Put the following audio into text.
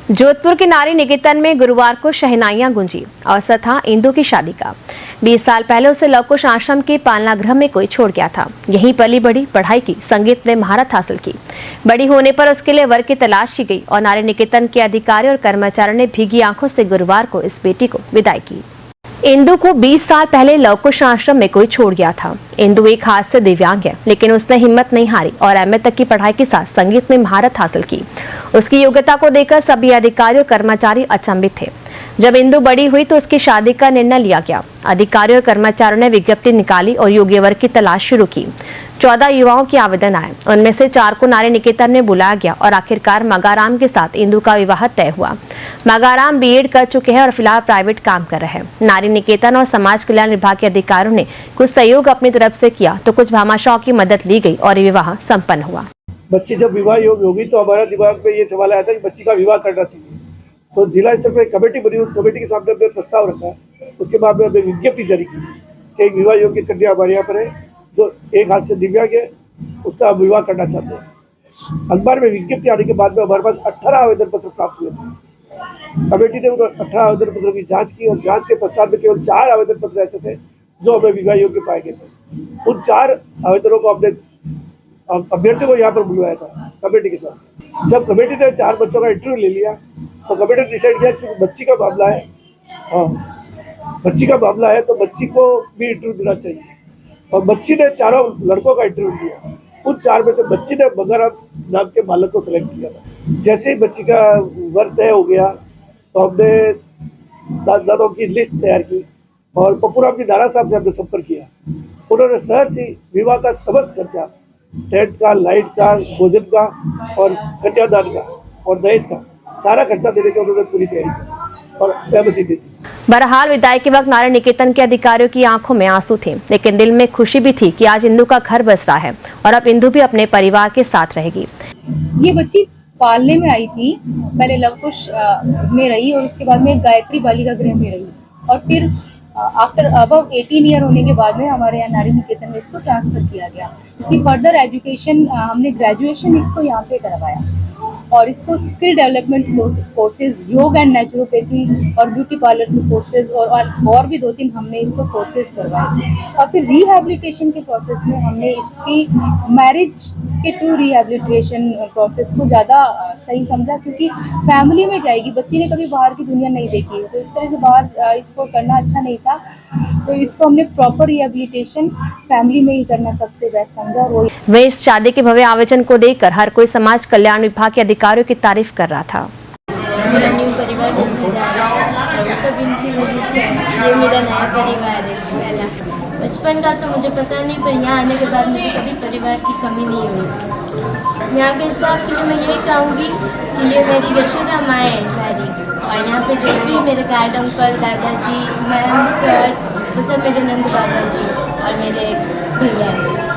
जोधपुर के नारी निकेतन में गुरुवार को शहनाइयां गूंजी। अवसर था इंदु की शादी का। 20 साल पहले उसे लवकुश आश्रम के पालना गृह में कोई छोड़ गया था। यहीं पली बढ़ी, पढ़ाई की, संगीत में महारत हासिल की। बड़ी होने पर उसके लिए वर की तलाश की गई और नारी निकेतन के अधिकारी और कर्मचारियों ने भीगी आंखों से गुरुवार को इस बेटी को विदाई की। इंदु को 20 साल पहले लवकुश आश्रम में कोई छोड़ गया था। इंदु एक हाथ से दिव्यांग है, लेकिन उसने हिम्मत नहीं हारी और एमए तक की पढ़ाई के साथ संगीत में महारत हासिल की। उसकी योग्यता को देखकर सभी अधिकारी और कर्मचारी अचंभित थे। जब इंदु बड़ी हुई तो उसकी शादी का निर्णय लिया गया। अधिकारी और कर्मचारियों ने विज्ञप्ति निकाली और योग्य वर्ग की तलाश शुरू की। 14 युवाओं के आवेदन आए, उनमें से 4 को नारी निकेतन में बुलाया गया और आखिरकार मगाराम के साथ इंदु का विवाह तय हुआ। मगाराम बीएड कर चुके हैं और फिलहाल प्राइवेट काम कर रहे हैं। नारी निकेतन और समाज कल्याण विभाग के अधिकारियों ने कुछ सहयोग अपनी तरफ से किया तो कुछ भामाशाह की मदद ली गई और विवाह संपन्न हुआ। बच्ची जब विवाह योग्य होगी तो हमारा दिमाग में ये सवाल आया था कि बच्ची का विवाह करना चाहिए। तो जिला स्तर पर एक कमेटी बनी, उस कमेटी के सामने हमने प्रस्ताव रखा। उसके बाद में हमने विज्ञप्ति जारी की कि एक विवाह योग्य कन्या हमारे यहाँ पर है जो एक हाथ से दिव्यांग है, उसका विवाह करना चाहते हैं। अखबार में विज्ञप्ति आने के बाद में हमारे पास 18 आवेदन पत्र प्राप्त हुए थे। कमेटी ने उन 18 आवेदन पत्रों की जांच की और जांच के पश्चात में केवल 4 आवेदन पत्र ऐसे थे जो हमें विवाह योग्य पाए गए थे। उन 4 आवेदनों को हमने अभ्यर्थियों को यहाँ पर बुलवाया था कमेटी के साथ। जब कमेटी ने 4 बच्चों का इंटरव्यू ले लिया तो कमेटी ने डिसाइड किया कि बच्ची का मामला है, बच्ची का मामला है तो बच्ची को भी इंटरव्यू देना चाहिए। और बच्ची ने 4 लड़कों का इंटरव्यू दिया। उन 4 में से बच्ची ने मगाराम नाम के बालक को सिलेक्ट किया था। जैसे ही बच्ची का वर्ग तय हो गया तो हमने दादाओं की लिस्ट तैयार की और पप्पूराम जी नारा साहब से हमने संपर्क किया। उन्होंने शहर से विवाह का समस्त खर्चा, टेंट का, लाइट का, भोजन का और कन्यादान का और दहेज का सारा खर्चा देने की उन्होंने पूरी तैयारी की और सहमति दी थी। बहरहाल विदाई के वक्त नारी निकेतन के अधिकारियों की आंखों में आंसू थे, लेकिन दिल में खुशी भी थी कि आज इंदु का घर बस रहा है और अब इंदु भी अपने परिवार के साथ रहेगी। ये बच्ची पालने में आई थी, पहले लवकुश में रही और उसके बाद में गायत्री बालिका गृह में रही और फिर आफ्टर अबव 18 ईयर होने के बाद में हमारे यहाँ नारी निकेतन में इसको ट्रांसफ़र किया गया। इसकी फर्दर एजुकेशन हमने ग्रेजुएशन इसको यहाँ पे करवाया और इसको स्किल डेवलपमेंट कोर्सेज, योग एंड नेचुरोपैथी और ब्यूटी पार्लर के कोर्सेज और भी 2-3 हमने इसको कोर्सेज करवाए। और फिर रिहैबिलिटेशन के प्रोसेस में हमने इसकी मैरिज के थ्रू रिहैबिलिटेशन प्रोसेस को ज़्यादा सही समझा, क्योंकि फैमिली में जाएगी, बच्ची ने कभी बाहर की दुनिया नहीं देखी तो इस तरह से बाहर इसको करना अच्छा नहीं था। तो इसको हमने प्रॉपर रिहैबिलिटेशन फैमिली में ही करना सबसे बेस्ट समझा। वे इस शादी के भव्य आयोजन को देखकर हर कोई समाज कल्याण विभाग के अधिकारियों की तारीफ कर रहा था। मेरा न्यू परिवार रिश्तेदार सब इनकी वजह से ये मेरा नया परिवार है। पहला बचपन का तो मुझे पता नहीं, पर यहाँ आने के बाद मुझे कभी परिवार की कमी नहीं हुई। यहाँ के स्टाफ के लिए मैं ये कहूँगी कि ये मेरी यशोदा माँ है सारी, और यहाँ पे जो भी मेरे गार्ड अंकल, दादाजी, मैम, सर, वो सब मेरे नंद बाबा जी और मेरे भैया हैं।